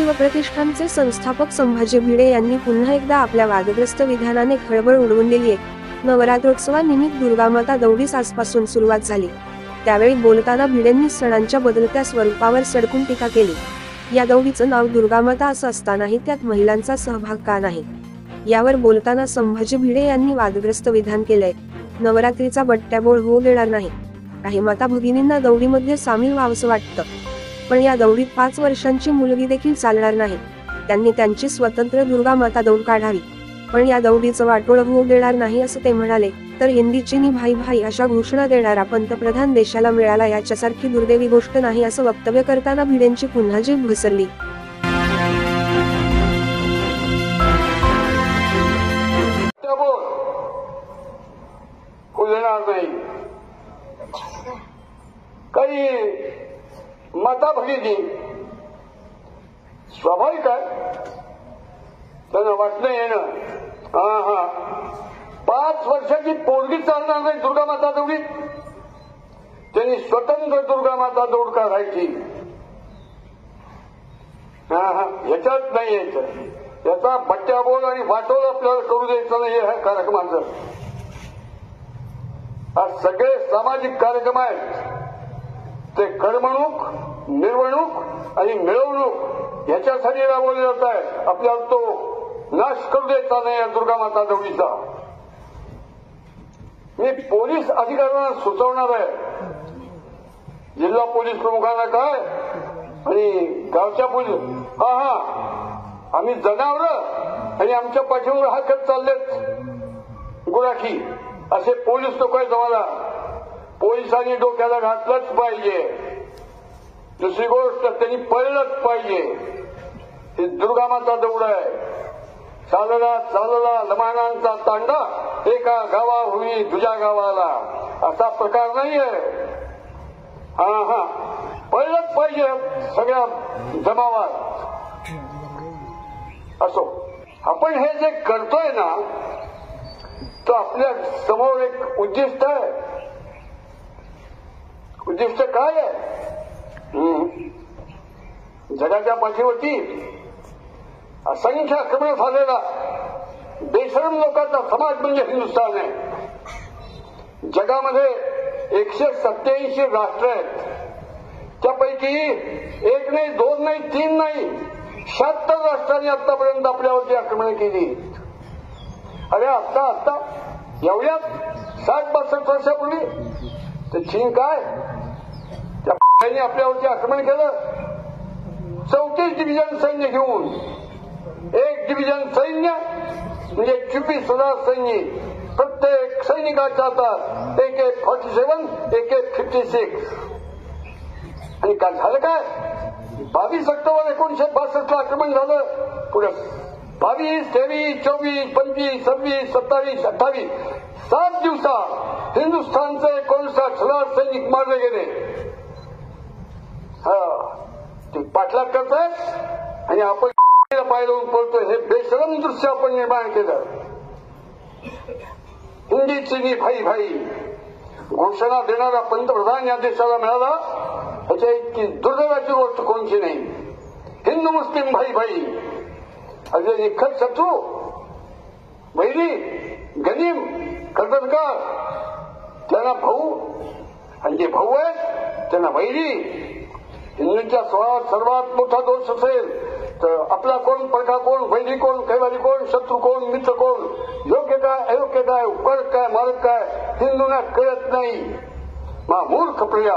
शिवप्रतिष्ठानचे संस्थापक संभाजी भिडे यांनी पुन्हा एकदा आपल्या वादग्रस्त विधानाने खळबळ उडवून दिली आहे। नवरात्रोत्सवानिमित्त दुर्गामाता दौडीस आजपासून सुरुवात झाली। त्यावेळी बोलताना भिडेंनी सणांच्या बदलत्या स्वरूपावर सडकून टीका केली। या दौडीचं नाव दुर्गामाता असं असतानाही त्यात महिलांचा सहभाग का नाही, यावर बोलताना संभाजी भिडे यांनी वादग्रस्त विधान केलंय। नवरात्रीचा बट्ट्याबोळ होऊ देणार नाही। काही माता भगिनींना दौडीमध्ये सामील व्हावंसं वाटतं, पण या दौडीत 5 वर्षांची मुलगी देखील चालणार नाही। त्यांनी त्यांची स्वतंत्र दुर्गामाता दौड काढावी, पण या दौडीचं वाटोळं होऊ देणार नाही असं ते म्हणाले। तर हिंदी चीनी भाई भाई अशा घोषणा देणारा पंतप्रधान देशाला मिळाला याच्यासारखी दुर्दैवी गोष्ट नाही असं वक्तव्य करताना भिडेंची पुन्हा जीभ घसरली। काही माता भगिनी स्वाभाविक आहे, त्यांना वाटणं येणं 5 वर्षाची पोरगी चालणार नाही दुर्गामाता दौडीत, त्यांनी स्वतंत्र दुर्गामाता दौड काढायची। ह्याच्यात नाही यायचं, याचा बट्ट्याबोळ आणि वाटोळ आपल्याला करू द्यायचं नाही ह्या कार्यक्रमाचं। आज सगळे सामाजिक कार्यक्रम आहेत ते करमणूक, मिरवणूक आणि मिळवणूक ह्याच्यासाठी राबवले जात आहे। आपल्याला तो नाश करू द्यायचा नाही या दुर्गामाता दौडीचा। मी पोलीस अधिकाऱ्यांना सुचवणार आहे, जिल्हा पोलीस प्रमुखांना काय आणि गावच्या पोलीस आम्ही जनावरं आणि आमच्या पाठीवर हाकत चाललेत गुराखी असे पोलीस लोक आहेत। आम्हाला पोलिसांनी डोक्याला घातलंच पाहिजे। दुसरी गोष्ट त्यांनी पळलंच पाहिजे। ही दुर्गामाता दौड आहे, चालला चालला लमानांचा तांडा एका गावाहुनी दुसऱ्या गावाला असा प्रकार नाहीये। पळलंच पाहिजे सगळ्या जमावात। असो, आपण हे जे करतोय ना, तो आपल्या समोर एक उद्दिष्ट आहे। उद्दिष्ट काय आहे? जगाच्या पाठीवरती असंख्य आक्रमण झालेला बेशरम लोकांचा समाज म्हणजे हिंदुस्थान आहे। जगामध्ये 187 राष्ट्र आहेत, त्यापैकी 1 नाही 2 नाही 3 नाही 76 राष्ट्रांनी आतापर्यंत आपल्यावरती आक्रमण केली। अरे आता एवढ्यात 60-62 वर्षापूर्वी ते चीन काय त्या आपल्यावरती आक्रमण केलं। 34 डिव्हिजन सैन्य घेऊन 1 डिव्हिजन सैन्य म्हणजे 24,000 सैनिक, प्रत्येक सैनिकाच्या हातात AK-47 AK-56। आणि काय झालं? काय 22 ऑक्टोबर 1962 आक्रमण झालं। पुढे 22, 23, 24, 25, 26, 27, 28 7 दिवसात हिंदुस्थानचे 59,000 सैनिक मारले गेले। ते पाठलाग करतायत आणि आपण पाय लावून पळतोय। हे बेशरम दृश्य आपण निर्माण केलं। हिंदी चीनी भाई भाई घोषणा देणारा पंतप्रधान या देशाला मिळाला, ह्याच्या इतकी दुर्दैवाची गोष्ट कोणची नाही। हिंदू मुस्लिम भाई भाई असे निखट शत्रू, वैरी, गनीम, कर्तनकार, त्यांना भाऊ आणि जे भाऊ आहेत त्यांना वैरी। हिंदूंच्या स्वभावात सर्वात मोठा दोष असेल तर आपला कोण, परका कोण, वैरी कोण, कैवारी कोण, शत्रू कोण, मित्र कोण, योग्य काय, अयोग्य काय, उपकारक काय, मारक काय हिंदूंना कळत नाही। मूर्ख प्रिया